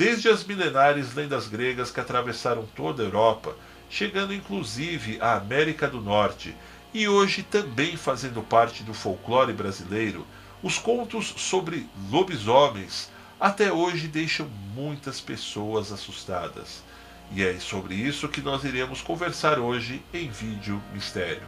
desde as milenares lendas gregas que atravessaram toda a Europa, chegando inclusive à América do Norte, e hoje também fazendo parte do folclore brasileiro, os contos sobre lobisomens até hoje deixam muitas pessoas assustadas. E é sobre isso que nós iremos conversar hoje em Vídeo Mistério.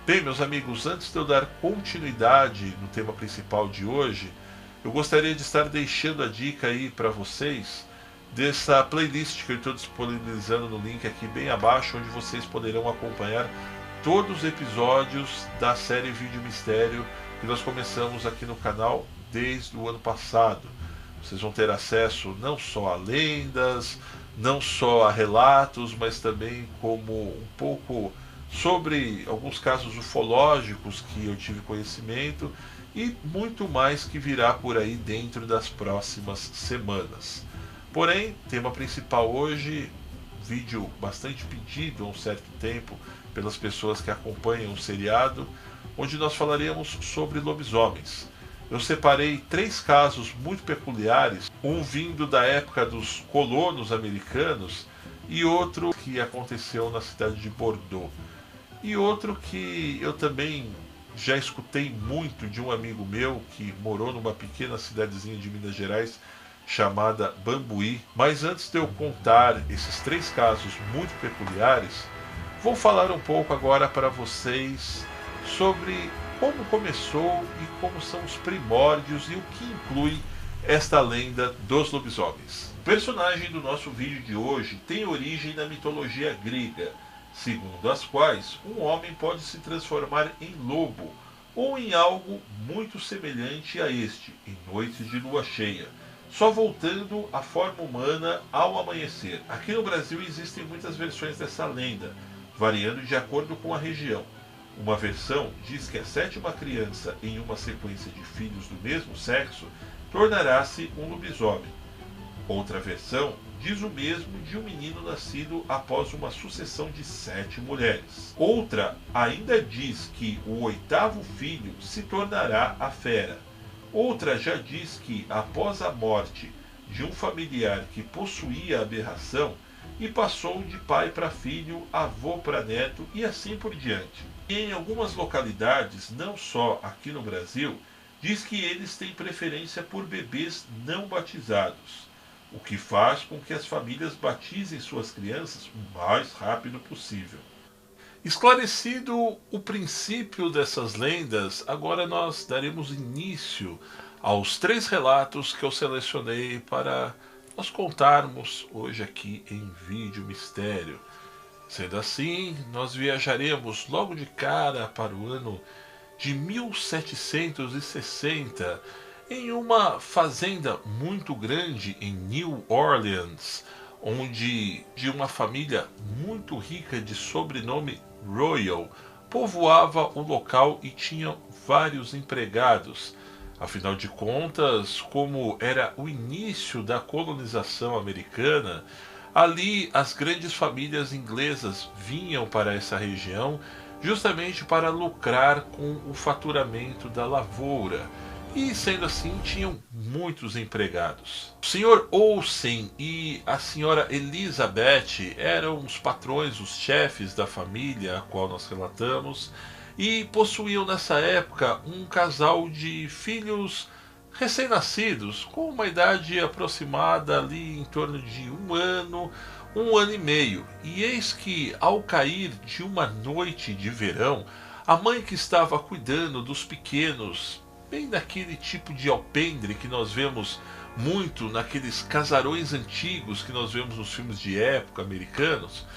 Bem, meus amigos, antes de eu dar continuidade no tema principal de hoje, eu gostaria de estar deixando a dica aí para vocês dessa playlist que eu estou disponibilizando no link aqui bem abaixo, onde vocês poderão acompanhar todos os episódios da série Vídeo Mistério que nós começamos aqui no canal desde o ano passado. Vocês vão ter acesso não só a lendas, não só a relatos, mas também como um pouco sobre alguns casos ufológicos que eu tive conhecimento e muito mais que virá por aí dentro das próximas semanas. Porém, tema principal hoje, vídeo bastante pedido há um certo tempo pelas pessoas que acompanham o seriado, onde nós falaremos sobre lobisomens. Eu separei 3 casos muito peculiares, um vindo da época dos colonos americanos e outro que aconteceu na cidade de Bordeaux. E outro que eu também já escutei muito de um amigo meu que morou numa pequena cidadezinha de Minas Gerais chamada Bambuí. Mas antes de eu contar esses 3 casos muito peculiares, vou falar um pouco agora para vocês sobre como começou e como são os primórdios e o que inclui esta lenda dos lobisomens. O personagem do nosso vídeo de hoje tem origem na mitologia grega, segundo as quais um homem pode se transformar em lobo ou em algo muito semelhante a este em noites de lua cheia, só voltando à forma humana ao amanhecer. Aqui no Brasil existem muitas versões dessa lenda, variando de acordo com a região. Uma versão diz que a 7ª criança em uma sequência de filhos do mesmo sexo tornará-se um lobisomem. Outra versão diz o mesmo de um menino nascido após uma sucessão de 7 mulheres. Outra ainda diz que o 8º filho se tornará a fera. Outra já diz que, após a morte de um familiar que possuía a aberração, e passou de pai para filho, avô para neto e assim por diante. E em algumas localidades, não só aqui no Brasil, diz que eles têm preferência por bebês não batizados, o que faz com que as famílias batizem suas crianças o mais rápido possível. Esclarecido o princípio dessas lendas, agora nós daremos início aos 3 relatos que eu selecionei para nós contarmos hoje aqui em Vídeo Mistério. Sendo assim, nós viajaremos logo de cara para o ano de 1760, em uma fazenda muito grande em New Orleans, onde de uma família muito rica de sobrenome Royal povoava o local e tinha vários empregados. Afinal de contas, como era o início da colonização americana, ali as grandes famílias inglesas vinham para essa região justamente para lucrar com o faturamento da lavoura. E sendo assim, tinham muitos empregados. O Sr. Olsen e a Sra. Elizabeth eram os patrões, os chefes da família a qual nós relatamos, e possuíam nessa época um casal de filhos recém-nascidos, com uma idade aproximada ali em torno de um ano e meio. E eis que, ao cair de uma noite de verão, a mãe que estava cuidando dos pequenos, bem daquele tipo de alpendre que nós vemos muito naqueles casarões antigos que nós vemos nos filmes de época americanos,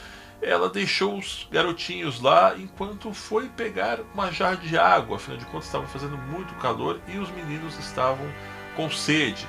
ela deixou os garotinhos lá enquanto foi pegar uma jarra de água. Afinal de contas estava fazendo muito calor e os meninos estavam com sede.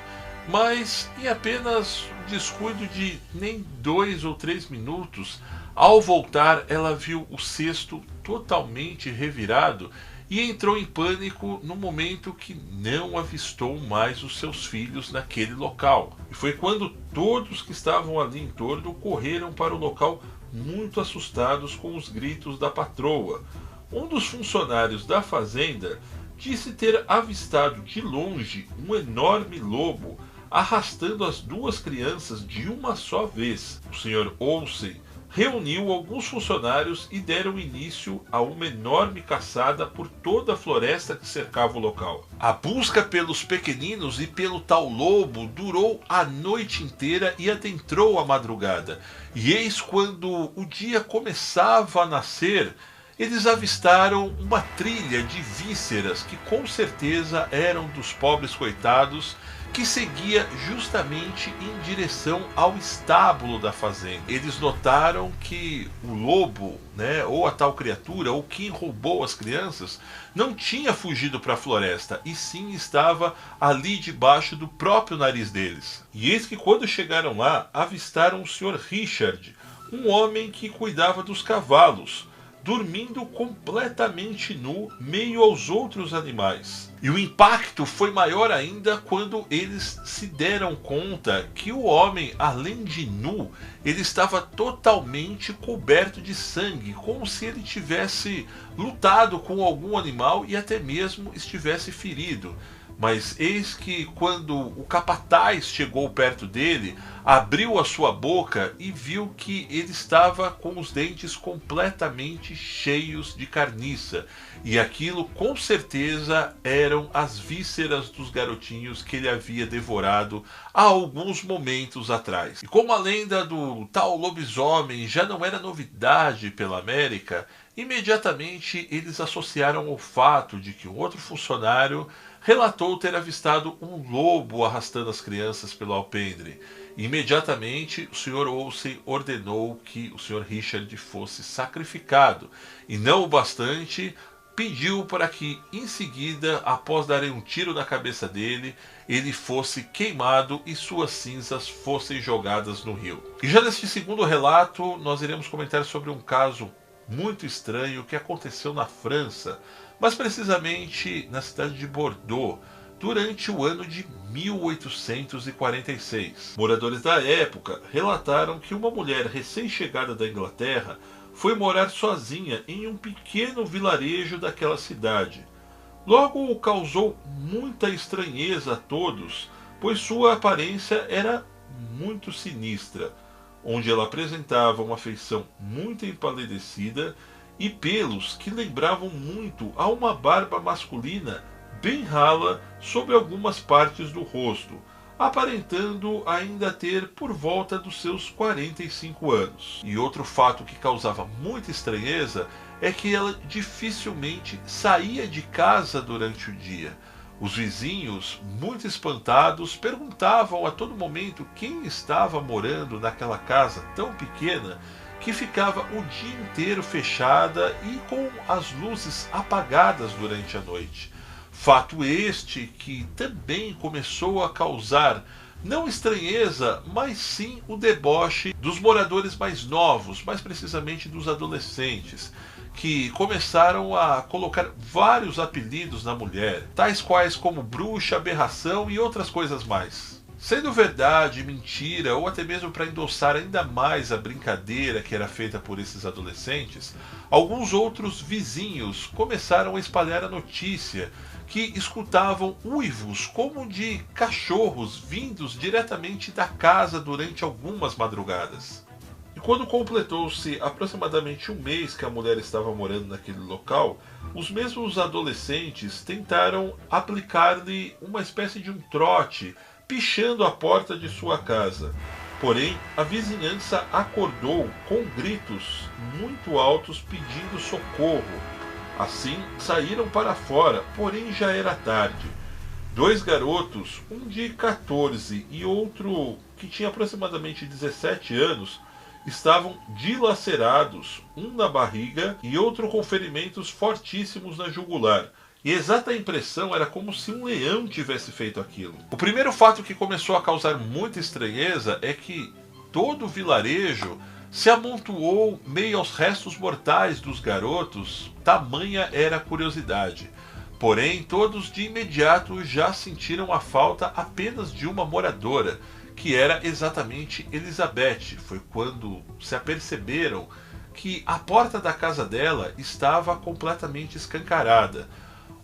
Mas em apenas um descuido de nem 2 ou 3 minutos, ao voltar ela viu o cesto totalmente revirado e entrou em pânico no momento que não avistou mais os seus filhos naquele local. E foi quando todos que estavam ali em torno correram para o local muito assustados com os gritos da patroa. Um dos funcionários da fazenda disse ter avistado de longe um enorme lobo arrastando as duas crianças de uma só vez. O Sr. Olsen reuniu alguns funcionários e deram início a uma enorme caçada por toda a floresta que cercava o local. A busca pelos pequeninos e pelo tal lobo durou a noite inteira e adentrou a madrugada. E eis quando o dia começava a nascer, eles avistaram uma trilha de vísceras que com certeza eram dos pobres coitados, que seguia justamente em direção ao estábulo da fazenda. Eles notaram que o lobo, ou a tal criatura, ou quem roubou as crianças, não tinha fugido para a floresta, e sim estava ali debaixo do próprio nariz deles. E eis que quando chegaram lá, avistaram o Sr. Richard, um homem que cuidava dos cavalos, dormindo completamente nu, meio aos outros animais. E o impacto foi maior ainda quando eles se deram conta que o homem, além de nu, ele estava totalmente coberto de sangue, como se ele tivesse lutado com algum animal e até mesmo estivesse ferido. Mas eis que quando o capataz chegou perto dele, abriu a sua boca e viu que ele estava com os dentes completamente cheios de carniça. E aquilo com certeza eram as vísceras dos garotinhos que ele havia devorado há alguns momentos atrás. E como a lenda do tal lobisomem já não era novidade pela América, imediatamente eles associaram o fato de que um outro funcionário relatou ter avistado um lobo arrastando as crianças pelo alpendre. Imediatamente o Sr. Olsen ordenou que o Sr. Richard fosse sacrificado, e não o bastante, pediu para que em seguida, após darem um tiro na cabeça dele, ele fosse queimado e suas cinzas fossem jogadas no rio. E já neste segundo relato, nós iremos comentar sobre um caso muito estranho que aconteceu na França, mas precisamente na cidade de Bordeaux, durante o ano de 1846. Moradores da época relataram que uma mulher recém-chegada da Inglaterra foi morar sozinha em um pequeno vilarejo daquela cidade. Logo causou muita estranheza a todos, pois sua aparência era muito sinistra, onde ela apresentava uma feição muito empalidecida e pelos que lembravam muito a uma barba masculina bem rala sobre algumas partes do rosto, aparentando ainda ter por volta dos seus 45 anos. E outro fato que causava muita estranheza é que ela dificilmente saía de casa durante o dia. Os vizinhos, muito espantados, perguntavam a todo momento quem estava morando naquela casa tão pequena que ficava o dia inteiro fechada e com as luzes apagadas durante a noite. Fato este que também começou a causar não estranheza, mas sim o deboche dos moradores mais novos, mais precisamente dos adolescentes, que começaram a colocar vários apelidos na mulher, tais quais como bruxa, aberração e outras coisas mais. Sendo verdade, mentira, ou até mesmo para endossar ainda mais a brincadeira que era feita por esses adolescentes, alguns outros vizinhos começaram a espalhar a notícia que escutavam uivos como de cachorros vindos diretamente da casa durante algumas madrugadas. E quando completou-se aproximadamente um mês que a mulher estava morando naquele local, os mesmos adolescentes tentaram aplicar-lhe uma espécie de um trote, pichando a porta de sua casa. Porém, a vizinhança acordou com gritos muito altos pedindo socorro. Assim, saíram para fora, porém já era tarde. Dois garotos, um de 14 e outro que tinha aproximadamente 17 anos, estavam dilacerados, um na barriga e outro com ferimentos fortíssimos na jugular. E a exata impressão era como se um leão tivesse feito aquilo. O primeiro fato que começou a causar muita estranheza é que todo o vilarejo se amontoou meio aos restos mortais dos garotos, tamanha era a curiosidade. Porém, todos de imediato já sentiram a falta apenas de uma moradora, que era exatamente Elizabeth. Foi quando se aperceberam que a porta da casa dela estava completamente escancarada.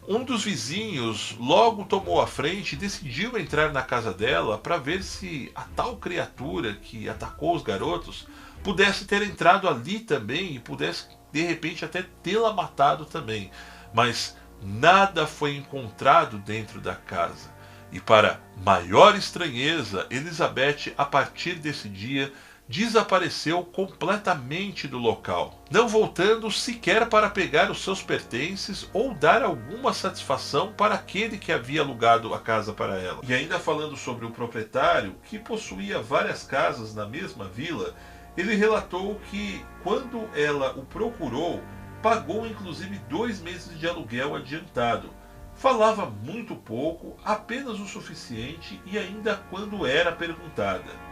Um dos vizinhos logo tomou a frente e decidiu entrar na casa dela para ver se a tal criatura que atacou os garotos pudesse ter entrado ali também e pudesse de repente até tê-la matado também. Mas nada foi encontrado dentro da casa. E para maior estranheza, Elizabeth, a partir desse dia, desapareceu completamente do local, não voltando sequer para pegar os seus pertences ou dar alguma satisfação para aquele que havia alugado a casa para ela. E ainda falando sobre o proprietário, que possuía várias casas na mesma vila, ele relatou que quando ela o procurou, pagou inclusive 2 meses de aluguel adiantado. Falava muito pouco, apenas o suficiente e ainda quando era perguntada.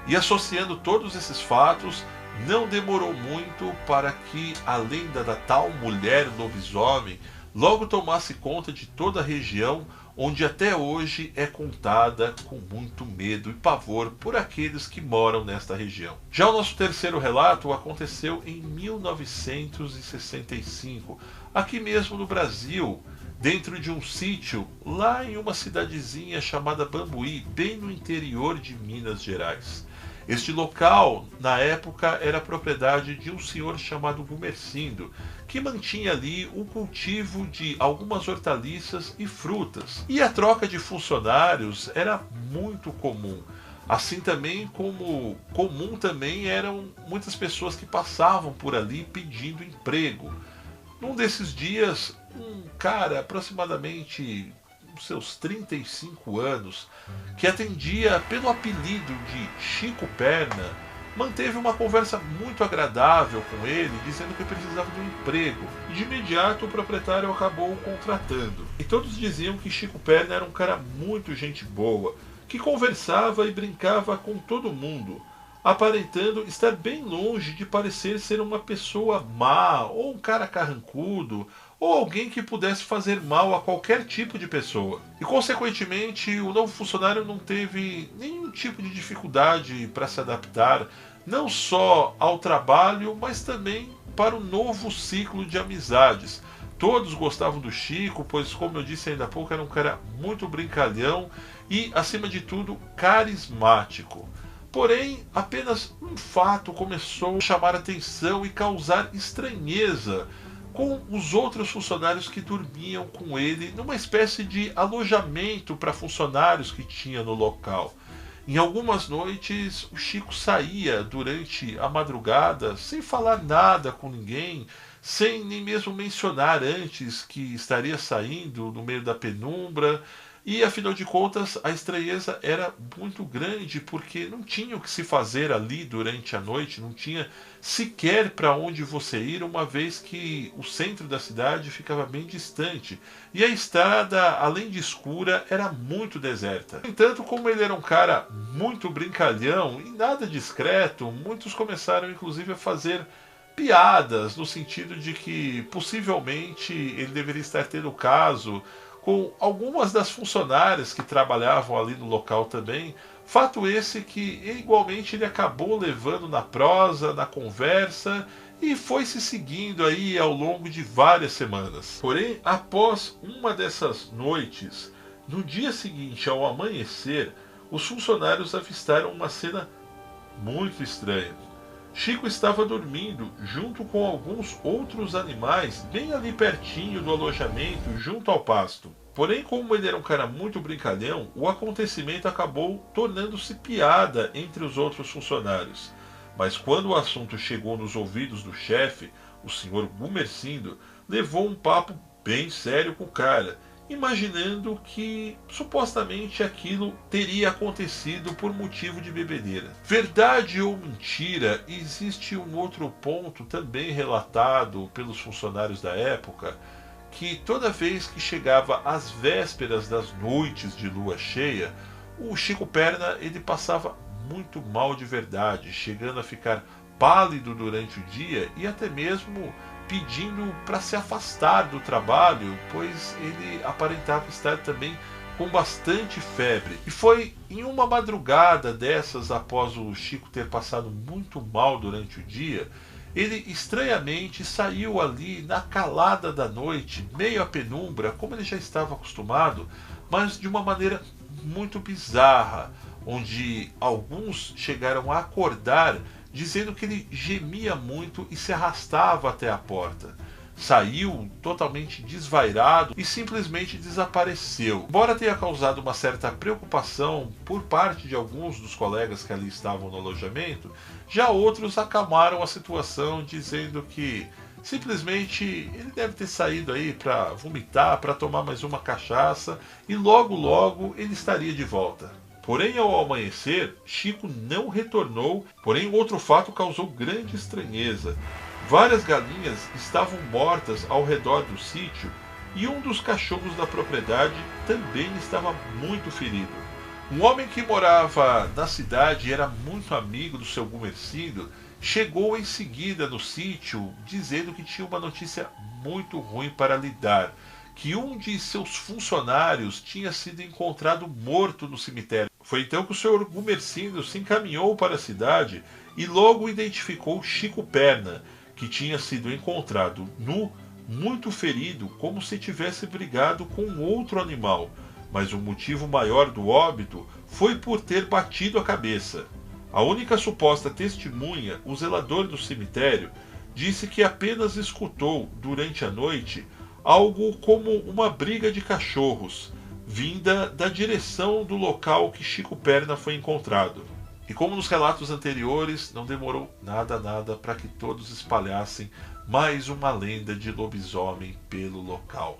E associando todos esses fatos, não demorou muito para que a lenda da tal mulher lobisomem logo tomasse conta de toda a região, onde até hoje é contada com muito medo e pavor por aqueles que moram nesta região. Já o nosso terceiro relato aconteceu em 1965, aqui mesmo no Brasil, dentro de um sítio lá em uma cidadezinha chamada Bambuí, bem no interior de Minas Gerais. Este local, na época, era propriedade de um senhor chamado Gumercindo, que mantinha ali o cultivo de algumas hortaliças e frutas. E a troca de funcionários era muito comum. Assim também como comum também eram muitas pessoas que passavam por ali pedindo emprego. Num desses dias, um cara aproximadamente seus 35 anos, que atendia pelo apelido de Chico Perna, manteve uma conversa muito agradável com ele, dizendo que precisava de um emprego. E de imediato o proprietário acabou o contratando. E todos diziam que Chico Perna era um cara muito gente boa, que conversava e brincava com todo mundo, aparentando estar bem longe de parecer ser uma pessoa má, ou um cara carrancudo, ou alguém que pudesse fazer mal a qualquer tipo de pessoa. E, consequentemente, o novo funcionário não teve nenhum tipo de dificuldade para se adaptar, não só ao trabalho, mas também para o novo ciclo de amizades. Todos gostavam do Chico, pois, como eu disse ainda há pouco, era um cara muito brincalhão e, acima de tudo, carismático. Porém, apenas um fato começou a chamar atenção e causar estranheza com os outros funcionários que dormiam com ele numa espécie de alojamento para funcionários que tinha no local. Em algumas noites, o Chico saía durante a madrugada sem falar nada com ninguém, sem nem mesmo mencionar antes que estaria saindo no meio da penumbra. E afinal de contas, a estranheza era muito grande, porque não tinha o que se fazer ali durante a noite, não tinha sequer para onde você ir, uma vez que o centro da cidade ficava bem distante e a estrada, além de escura, era muito deserta. No entanto, como ele era um cara muito brincalhão e nada discreto, muitos começaram inclusive a fazer piadas no sentido de que possivelmente ele deveria estar tendo caso com algumas das funcionárias que trabalhavam ali no local também. Fato esse que igualmente ele acabou levando na prosa, na conversa, e foi se seguindo aí ao longo de várias semanas. Porém, após uma dessas noites, no dia seguinte ao amanhecer, os funcionários avistaram uma cena muito estranha. Chico estava dormindo junto com alguns outros animais bem ali pertinho do alojamento, junto ao pasto. Porém, como ele era um cara muito brincalhão, o acontecimento acabou tornando-se piada entre os outros funcionários. Mas quando o assunto chegou nos ouvidos do chefe, o Sr. Gumercindo levou um papo bem sério com o cara, imaginando que supostamente aquilo teria acontecido por motivo de bebedeira. Verdade ou mentira, existe um outro ponto também relatado pelos funcionários da época, que toda vez que chegava às vésperas das noites de lua cheia, o Chico Perna ele passava muito mal de verdade, chegando a ficar pálido durante o dia e até mesmo pedindo para se afastar do trabalho, pois ele aparentava estar também com bastante febre. E foi em uma madrugada dessas, após o Chico ter passado muito mal durante o dia, ele estranhamente saiu ali na calada da noite, meio à penumbra, como ele já estava acostumado, mas de uma maneira muito bizarra, onde alguns chegaram a acordar dizendo que ele gemia muito e se arrastava até a porta. Saiu totalmente desvairado e simplesmente desapareceu. Embora tenha causado uma certa preocupação por parte de alguns dos colegas que ali estavam no alojamento, já outros acalmaram a situação dizendo que simplesmente ele deve ter saído aí para vomitar, para tomar mais uma cachaça e logo logo ele estaria de volta. Porém, ao amanhecer, Chico não retornou, porém outro fato causou grande estranheza. Várias galinhas estavam mortas ao redor do sítio e um dos cachorros da propriedade também estava muito ferido. Um homem que morava na cidade e era muito amigo do seu Gumercindo chegou em seguida no sítio dizendo que tinha uma notícia muito ruim para lhe dar, que um de seus funcionários tinha sido encontrado morto no cemitério. Foi então que o senhor Gumercindo se encaminhou para a cidade e logo identificou Chico Perna, que tinha sido encontrado nu, muito ferido, como se tivesse brigado com outro animal, mas o motivo maior do óbito foi por ter batido a cabeça. A única suposta testemunha, o zelador do cemitério, disse que apenas escutou, durante a noite, algo como uma briga de cachorros, vinda da direção do local que Chico Perna foi encontrado. E como nos relatos anteriores, não demorou nada para que todos espalhassem mais uma lenda de lobisomem pelo local.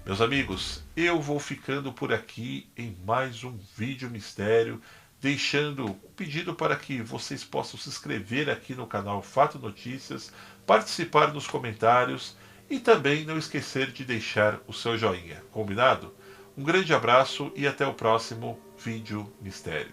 Meus amigos, eu vou ficando por aqui em mais um vídeo mistério, deixando um pedido para que vocês possam se inscrever aqui no canal Fato Notícias, participar nos comentários e também não esquecer de deixar o seu joinha. Combinado? Um grande abraço e até o próximo vídeo mistério.